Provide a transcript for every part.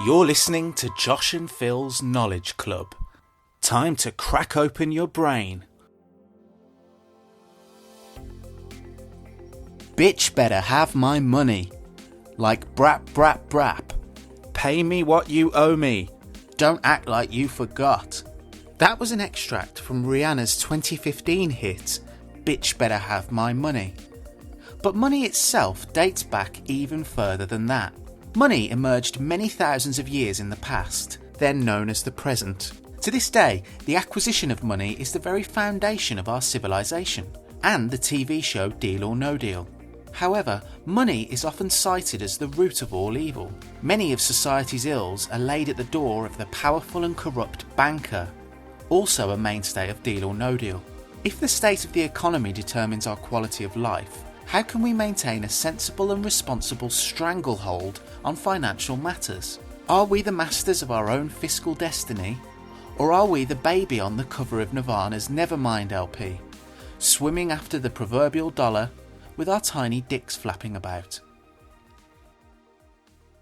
You're listening to Josh and Phil's Knowledge Club. Time to crack open your brain. Bitch better have my money. Like brap brap brap. Pay me what you owe me. Don't act like you forgot. That was an extract from Rihanna's 2015 hit, Bitch Better Have My Money. But money itself dates back even further than that. Money emerged many thousands of years in the past, then known as the present. To this day, the acquisition of money is the very foundation of our civilization, and the TV show Deal or No Deal. However, money is often cited as the root of all evil. Many of society's ills are laid at the door of the powerful and corrupt banker, also a mainstay of Deal or No Deal. If the state of the economy determines our quality of life, how can we maintain a sensible and responsible stranglehold on financial matters? Are we the masters of our own fiscal destiny? Or are we the baby on the cover of Nirvana's Nevermind LP, swimming after the proverbial dollar with our tiny dicks flapping about?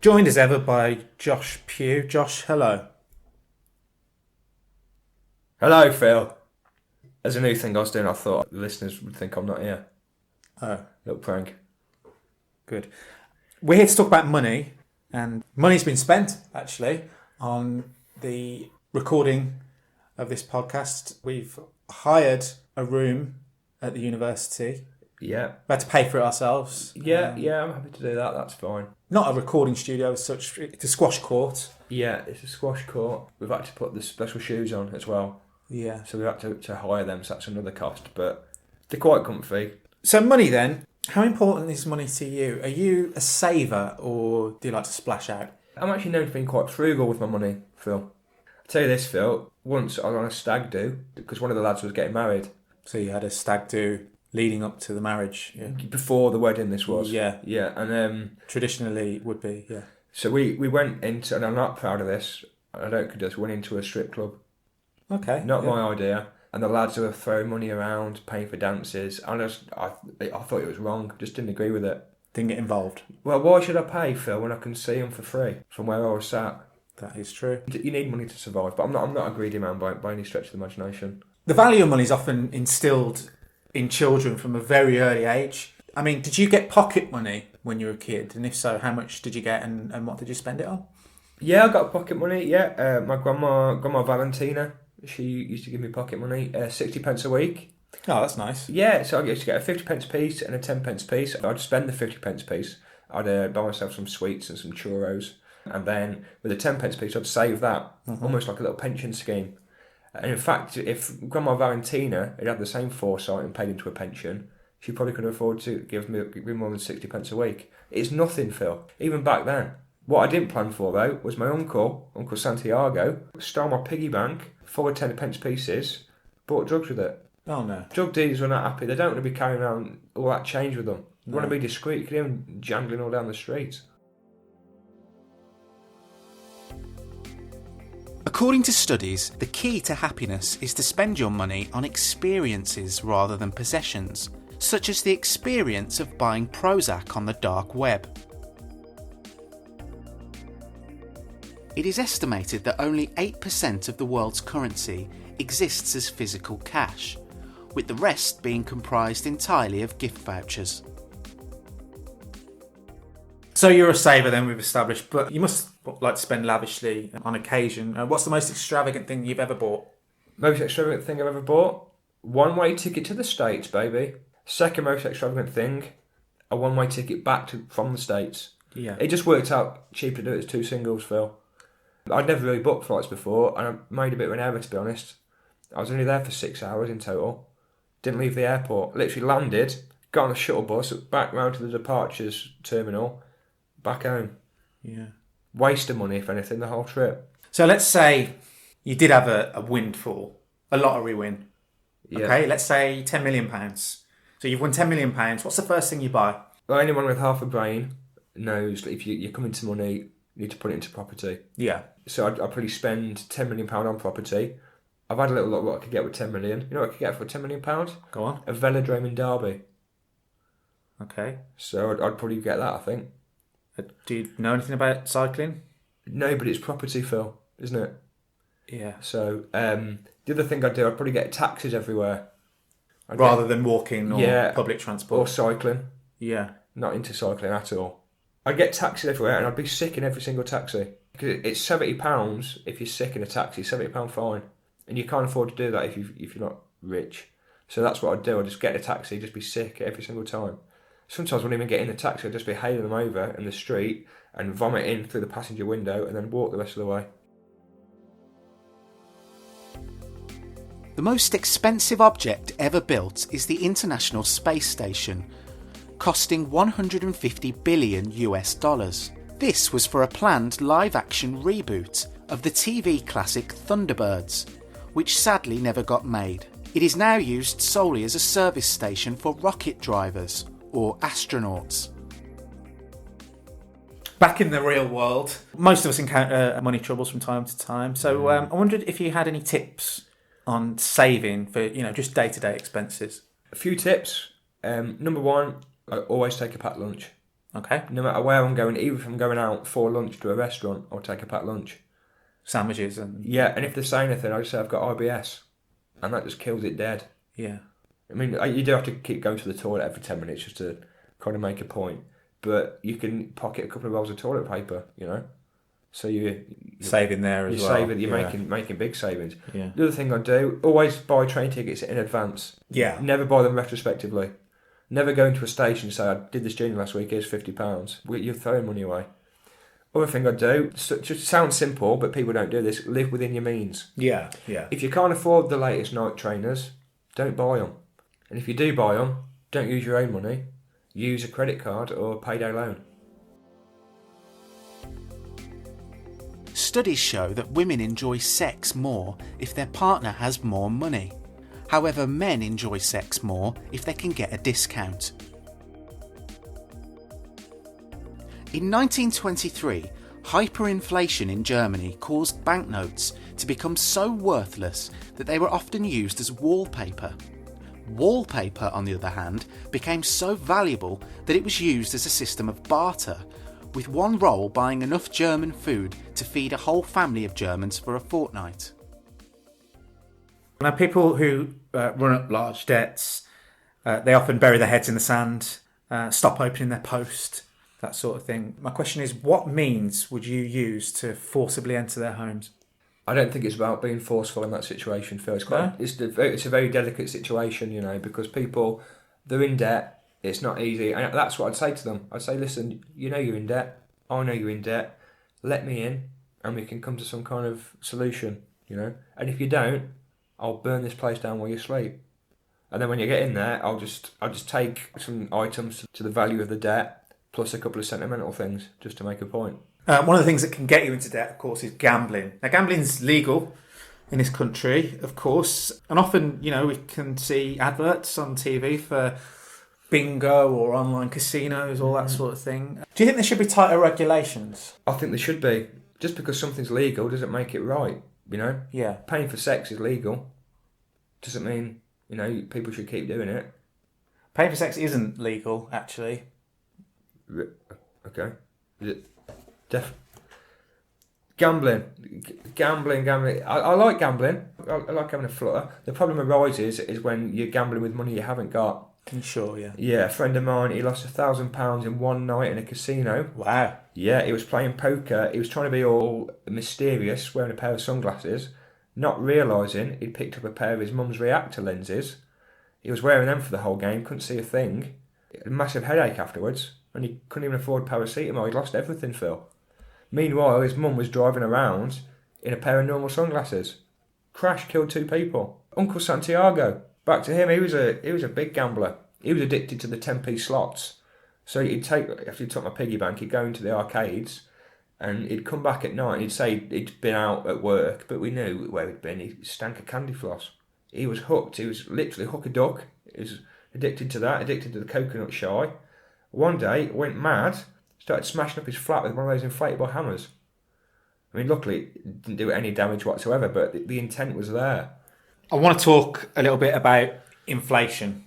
Joined as ever by Josh Pugh. Josh, hello. Hello, Phil. There's a new thing I was doing. I thought the listeners would think I'm not here. Oh. Little prank. Good. We're here to talk about money, and money's been spent, actually, on the recording of this podcast. We've hired a room at the university. Yeah. We had to pay for it ourselves. Yeah, I'm happy to do that. That's fine. Not a recording studio as such. It's a squash court. Yeah, it's a squash court. We've had to put the special shoes on as well. Yeah. So we've had to hire them, so that's another cost. But they're quite comfy. So money then, how important is money to you? Are you a saver or do you like to splash out? I'm actually known for being quite frugal with my money, Phil. I'll tell you this, Phil. Once I was on a stag do because one of the lads was getting married. So you had a stag do leading up to the marriage? Yeah. Before the wedding this was. Yeah. Yeah, and traditionally would be, yeah. So we went into, and I'm not proud of this, I don't could just went into a strip club. Okay. Not my idea. And the lads were throwing money around, paying for dances. I thought it was wrong. Just didn't agree with it. Didn't get involved. Well, why should I pay, Phil, when I can see them for free from where I was sat? That is true. You need money to survive, but I'm not a greedy man by any stretch of the imagination. The value of money is often instilled in children from a very early age. I mean, did you get pocket money when you were a kid? And if so, how much did you get and what did you spend it on? Yeah, I got pocket money, yeah. My grandma Valentina, she used to give me pocket money, 60 pence a week. Oh, that's nice. Yeah, so I used to get a 50 pence piece and a 10 pence piece. I'd spend the 50 pence piece. I'd buy myself some sweets and some churros. And then with the 10 pence piece, I'd save that, almost like a little pension scheme. And in fact, if Grandma Valentina had the same foresight and paid into a pension, she probably could afford to give me more than 60 pence a week. It's nothing, Phil, even back then. What I didn't plan for, though, was my Uncle Santiago, stole my piggy bank full of 10 pence pieces, bought drugs with it. Oh, no. Drug dealers were not happy. They don't want to be carrying around all that change with them. They want to be discreet. You can hear them jangling all down the street. According to studies, the key to happiness is to spend your money on experiences rather than possessions, such as the experience of buying Prozac on the dark web. It is estimated that only 8% of the world's currency exists as physical cash, with the rest being comprised entirely of gift vouchers. So you're a saver then, we've established, but you must like to spend lavishly on occasion. What's the most extravagant thing you've ever bought? Most extravagant thing I've ever bought? One-way ticket to the States, baby. Second most extravagant thing, a one-way ticket back from the States. Yeah. It just worked out cheaper to do it as two singles, Phil. I'd never really booked flights before, and I made a bit of an error, to be honest. I was only there for 6 hours in total. Didn't leave the airport. Literally landed, got on a shuttle bus, back round to the departures terminal, back home. Yeah. Waste of money, if anything, the whole trip. So let's say you did have a windfall, a lottery win. Yeah. Okay, let's say £10 million. So you've won £10 million. What's the first thing you buy? Well, anyone with half a brain knows that if you come into money, you need to put it into property. Yeah. So I'd probably spend £10 million on property. I've had a little look what I could get with 10 million. You know what I could get for £10 million? Go on. A velodrome in Derby. Okay. So I'd probably get that, I think. Do you know anything about cycling? No, but it's property, Phil, isn't it? Yeah. So the other thing I'd do, I'd probably get taxis everywhere. Rather than walking or public transport? Or cycling. Yeah. Not into cycling at all. I'd get taxis everywhere and I'd be sick in every single taxi. Because it's £70 if you're sick in a taxi, £70 fine. And you can't afford to do that if you're not rich. So that's what I'd do. I'd just get a taxi, just be sick every single time. Sometimes I wouldn't even get in the taxi, I'd just be hailing them over in the street and vomit in through the passenger window and then walk the rest of the way. The most expensive object ever built is the International Space Station, costing $150 billion. This was for a planned live-action reboot of the TV classic Thunderbirds, which sadly never got made. It is now used solely as a service station for rocket drivers or astronauts. Back in the real world, most of us encounter money troubles from time to time. So I wondered if you had any tips on saving for, just day-to-day expenses. A few tips. Number one, I always take a packed lunch. Okay. No matter where I'm going, even if I'm going out for lunch to a restaurant, I'll take a packed lunch. Sandwiches and... Yeah, and if they say anything, I just say I've got IBS. And that just kills it dead. Yeah. I mean, you do have to keep going to the toilet every 10 minutes just to kind of make a point. But you can pocket a couple of rolls of toilet paper, So you're saving there as well. You're making big savings. Yeah. The other thing I do, always buy train tickets in advance. Yeah. Never buy them retrospectively. Never go into a station and say, I did this journey last week, here's £50. You're throwing money away. Other thing I do, just sounds simple, but people don't do this, live within your means. Yeah, yeah. If you can't afford the latest night trainers, don't buy them. And if you do buy them, don't use your own money. Use a credit card or a payday loan. Studies show that women enjoy sex more if their partner has more money. However, men enjoy sex more if they can get a discount. In 1923, hyperinflation in Germany caused banknotes to become so worthless that they were often used as wallpaper. Wallpaper, on the other hand, became so valuable that it was used as a system of barter, with one roll buying enough German food to feed a whole family of Germans for a fortnight. Now, people who run up large debts, they often bury their heads in the sand, stop opening their post, that sort of thing. My question is, what means would you use to forcibly enter their homes? I don't think it's about being forceful in that situation, Phil. It's a very delicate situation, because people, they're in debt, it's not easy. And that's what I'd say to them. I'd say, listen, you're in debt, I know you're in debt, let me in, and we can come to some kind of solution, And if you don't, I'll burn this place down while you sleep. And then when you get in there, I'll just take some items to the value of the debt, plus a couple of sentimental things, just to make a point. One of the things that can get you into debt, of course, is gambling. Now, gambling's legal in this country, of course, and often, we can see adverts on TV for bingo or online casinos, all that sort of thing. Do you think there should be tighter regulations? I think there should be. Just because something's legal doesn't make it right, Yeah. Paying for sex is legal. Doesn't mean, people should keep doing it. Paying for sex isn't legal, actually. Okay. Is it? Gambling. I like gambling. I like having a flutter. The problem arises is when you're gambling with money you haven't got. Sure, yeah. Yeah, a friend of mine, he lost £1,000 in one night in a casino. Wow. Yeah, he was playing poker. He was trying to be all mysterious, wearing a pair of sunglasses, not realising he'd picked up a pair of his mum's reactor lenses. He was wearing them for the whole game, couldn't see a thing. A massive headache afterwards, and he couldn't even afford paracetamol. He'd lost everything, Phil. Meanwhile, his mum was driving around in a pair of normal sunglasses. Crash, killed 2 people. Uncle Santiago, back to him. He was a big gambler. He was addicted to the 10p slots. So after he took my piggy bank, he'd go into the arcades, and he'd come back at night. And he'd say he'd been out at work, but we knew where he'd been. He stank of candy floss. He was hooked. He was literally hook-a-duck. He was addicted to that. Addicted to the coconut shy. One day, went mad. started smashing up his flat with one of those inflatable hammers. I mean, luckily, it didn't do any damage whatsoever, but the intent was there. I want to talk a little bit about inflation.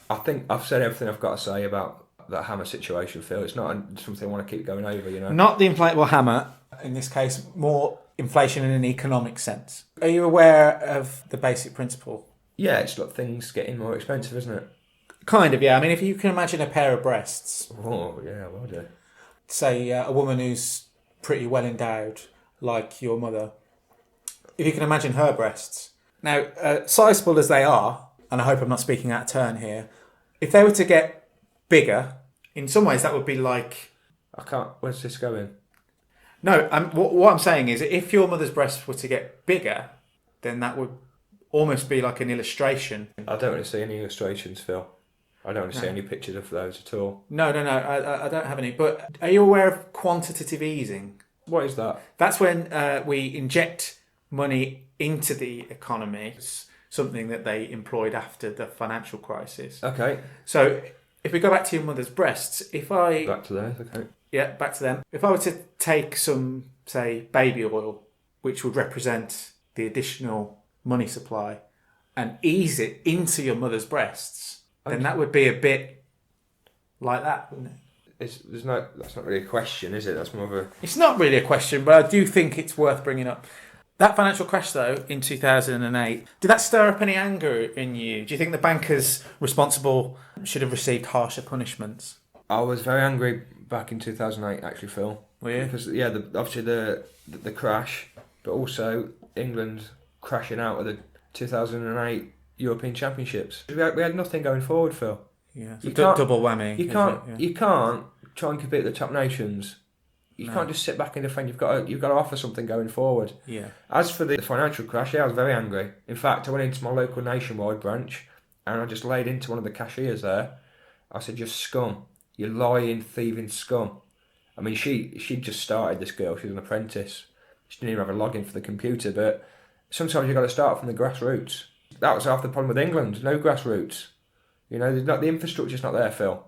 I think I've said everything I've got to say about that hammer situation, Phil. It's not something I want to keep going over, you know. Not the inflatable hammer, in this case, more inflation in an economic sense. Are you aware of the basic principle? Yeah, it's like things getting more expensive, isn't it? Kind of, yeah. I mean, if you can imagine a pair of breasts, Oh, yeah, well do. say a woman who's pretty well endowed, like your mother, if you can imagine her breasts. Now, sizable as they are, and I hope I'm not speaking out of turn here, if they were to get bigger, in some ways that would be like... I can't... Where's this going? No, what I'm saying is, if your mother's breasts were to get bigger, then that would almost be like an illustration. I don't want to see any illustrations, Phil. I don't want to see any pictures of those at all. No, I don't have any. But are you aware of quantitative easing? What is that? That's when we inject money into the economy. It's something that they employed after the financial crisis. Okay. So if we go back to your mother's breasts, Back to those, okay. Yeah, back to them. If I were to take some, say, baby oil, which would represent the additional money supply, and ease it into your mother's breasts, then that would be a bit like that, wouldn't it? That's not really a question, is it? That's more of a... It's not really a question, but I do think it's worth bringing up. That financial crash, though, in 2008, did that stir up any anger in you? Do you think the bankers responsible should have received harsher punishments? I was very angry back in 2008, actually, Phil. Were you? Because, yeah, obviously the crash, but also England crashing out of the 2008 European Championships. We had nothing going forward, Phil. Yeah, you can't, double whammy. You can't try and compete with the top nations. You can't just sit back and defend. You've got to offer something going forward. Yeah. As for the financial crash, I was very angry. In fact, I went into my local Nationwide branch and I just laid into one of the cashiers there. I said, "You're scum. You lying, thieving scum." I mean, she'd just started, this girl. She was an apprentice. She didn't even have a login for the computer. But sometimes you've got to start from the grassroots. That was half the problem with England. No grassroots. You know, the infrastructure's not there, Phil.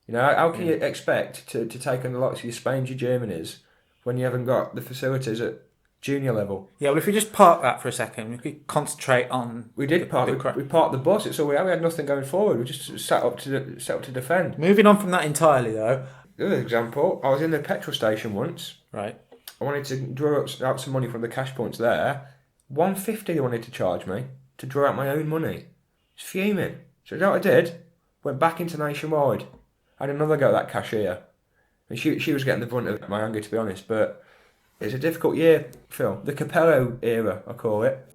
You know, how can you expect to take on the likes of your Spains, your Germanys, when you haven't got the facilities at junior level? Yeah, well, if we just park that for a second, we could concentrate on... We parked the bus. It's all we had. We had nothing going forward. We just sat up to defend. Moving on from that entirely, though. Another example, I was in the petrol station once. Right. I wanted to draw out some money from the cash points there. $1.50 they wanted to charge me to draw out my own money. It's fuming. So you know what I did? Went back into Nationwide. I had another go at that cashier. And she was getting the brunt of my anger, to be honest. But it's a difficult year, Phil. The Capello era, I call it.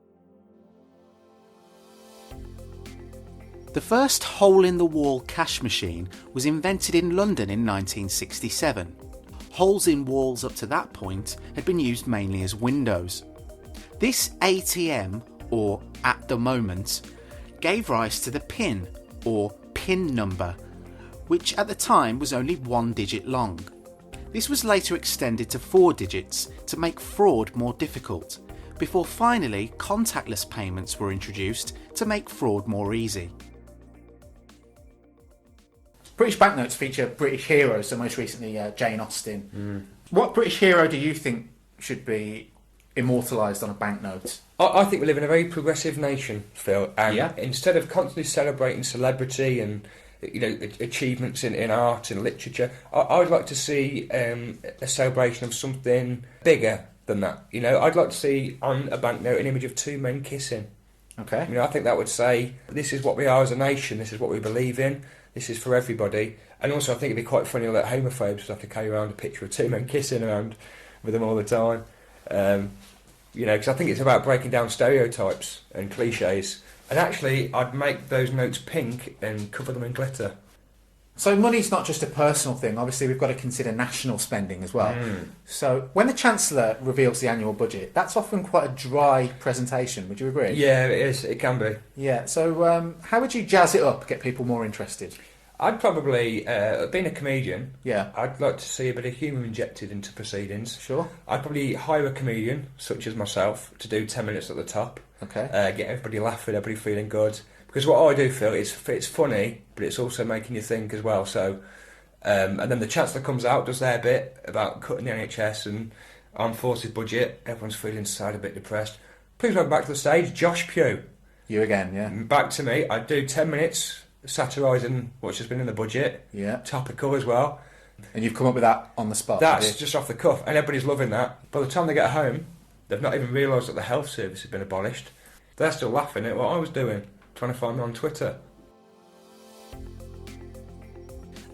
The first hole-in-the-wall cash machine was invented in London in 1967. Holes in walls up to that point had been used mainly as windows. This ATM, or at the moment, gave rise to the PIN, or PIN number, which at the time was only 1 digit long. This was later extended to 4 digits to make fraud more difficult, before finally contactless payments were introduced to make fraud more easy. British banknotes feature British heroes, so most recently Jane Austen. What British hero do you think should be immortalised on a banknote? I think we live in a very progressive nation, Phil, and instead of constantly celebrating celebrity and achievements in art and literature, I would like to see a celebration of something bigger than that. You know, I'd like to see on a banknote an image of two men kissing. Okay. You know, I think that would say, this is what we are as a nation, this is what we believe in, this is for everybody. And also I think it'd be quite funny that homophobes would have to carry around a picture of two men kissing around with them all the time. Because I think it's about breaking down stereotypes and cliches. And actually, I'd make those notes pink and cover them in glitter. So money's not just a personal thing. Obviously, we've got to consider national spending as well. So when the Chancellor reveals the annual budget, that's often quite a dry presentation. Would you agree? Yeah, it is. It can be. Yeah. So how would you jazz it up, get people more interested? I'd probably, being a comedian, Yeah. I'd like to see a bit of humour injected into proceedings. Sure. I'd probably hire a comedian, such as myself, to do 10 minutes at the top. Okay. Get everybody laughing, everybody feeling good. Because what I do feel it's funny, but it's also making you think as well. So And then the Chancellor comes out, does their bit about cutting the NHS and Armed Forces budget. Everyone's feeling inside a bit depressed. Please welcome back to the stage, Josh Pugh. You again, yeah. Back to me. I do 10 minutes satirising what's just been in the budget. Yeah. Topical as well. And you've come up with that on the spot. That's just off the cuff, and everybody's loving that. By the time they get home, they've not even realised that the health service has been abolished. They're still laughing at what I was doing, trying to find me on Twitter.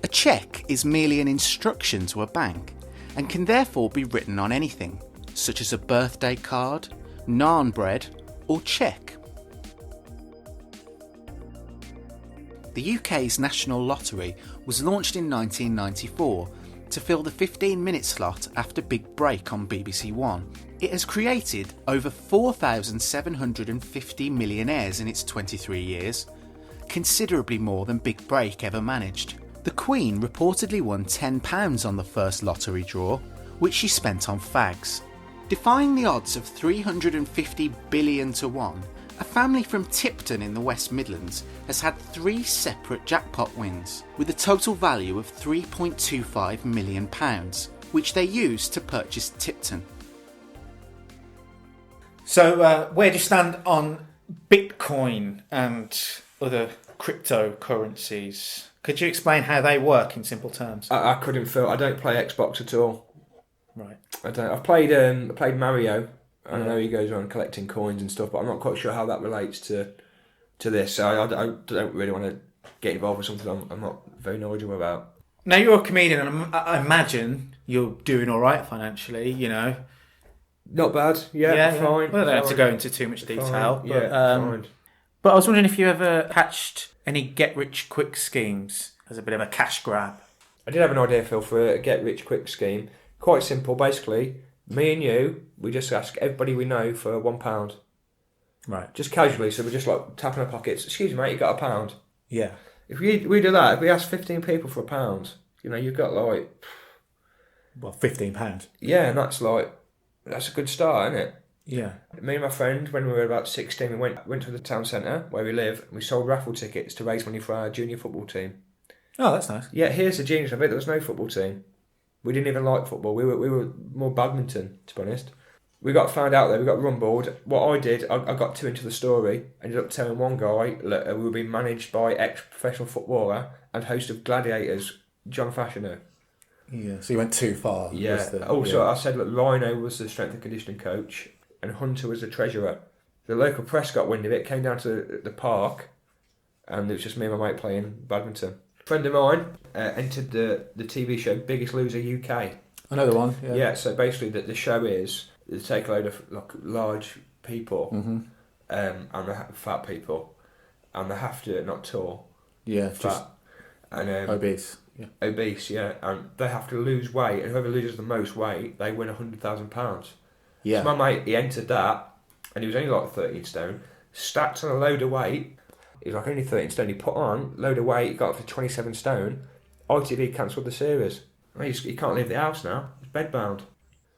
A cheque is merely an instruction to a bank and can therefore be written on anything, such as a birthday card, naan bread or cheque. The UK's National Lottery was launched in 1994 to fill the 15-minute slot after Big Break on BBC One. It has created over 4,750 millionaires in its 23 years, considerably more than Big Break ever managed. The Queen reportedly won £10 on the first lottery draw, which she spent on fags. Defying the odds of 350 billion to 1, a family from Tipton in the West Midlands has had 3 separate jackpot wins, with a total value of £3.25 million, which they used to purchase Tipton. So, where do you stand on Bitcoin and other cryptocurrencies? Could you explain how they work in simple terms? I couldn't feel. I don't play Xbox at all. Right. I don't. I've played Mario. I know he goes around collecting coins and stuff, but I'm not quite sure how that relates to this. So I don't really want to get involved with something I'm not very knowledgeable about. Now, you're a comedian, and I imagine you're doing all right financially, you know. Not bad. Yeah, fine. Well, I don't have to go into too much detail. Fine. Fine. But I was wondering if you ever hatched any get-rich-quick schemes as a bit of a cash grab. I did have an idea, Phil, for a get-rich-quick scheme. Quite simple, basically. Me and you, we just ask everybody we know for £1. Right. Just casually, so we're just like tapping our pockets. Excuse me, mate, you got £1? Yeah. If we do that, if we ask 15 people for £1, you know, you've got like... Well, £15. Yeah, and that's a good start, isn't it? Yeah. Me and my friend, when we were about 16, we went to the town centre where we live, and we sold raffle tickets to raise money for our junior football team. Oh, that's nice. Yeah, here's the genius of it. There was no football team. We didn't even like football. We were more badminton, to be honest. We got found out there. We got rumbled. What I did, I got too into the story. Ended up telling one guy that we were being managed by ex-professional footballer and host of Gladiators, John Fashioner. Yeah, so you went too far. Yeah. I said that Rhino was the strength and conditioning coach and Hunter was the treasurer. The local press got wind of it, came down to the park, and it was just me and my mate playing badminton. A friend of mine entered the TV show Biggest Loser UK. I know the one. Yeah, so basically the show is they take a load of like large people and they fat people, and they have to not tall. Yeah, fat, just and obese. Yeah. Obese, yeah, and they have to lose weight, and whoever loses the most weight, they win £100,000. Yeah. So my mate, he entered that, and he was only like 13 stone, stacked on a load of weight. He was like only 13 stone. He put on a load of weight, he got up to 27 stone. ITV cancelled the series. He can't leave the house now. He's bedbound.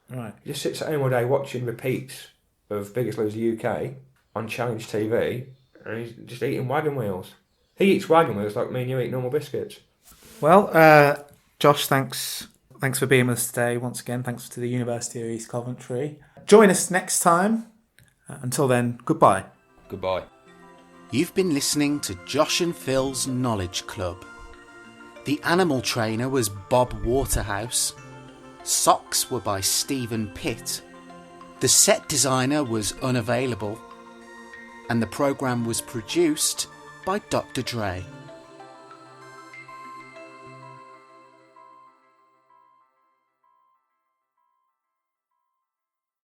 Right. He just sits at home all day watching repeats of Biggest Loser UK on Challenge TV, and he's just eating wagon wheels. He eats wagon wheels like me and you eat normal biscuits. Well, Josh, thanks for being with us today once again. Thanks to the University of East Coventry. Join us next time. Until then, goodbye. Goodbye. You've been listening to Josh and Phil's Knowledge Club. The animal trainer was Bob Waterhouse. Socks were by Stephen Pitt. The set designer was unavailable. And the programme was produced by Dr. Dre.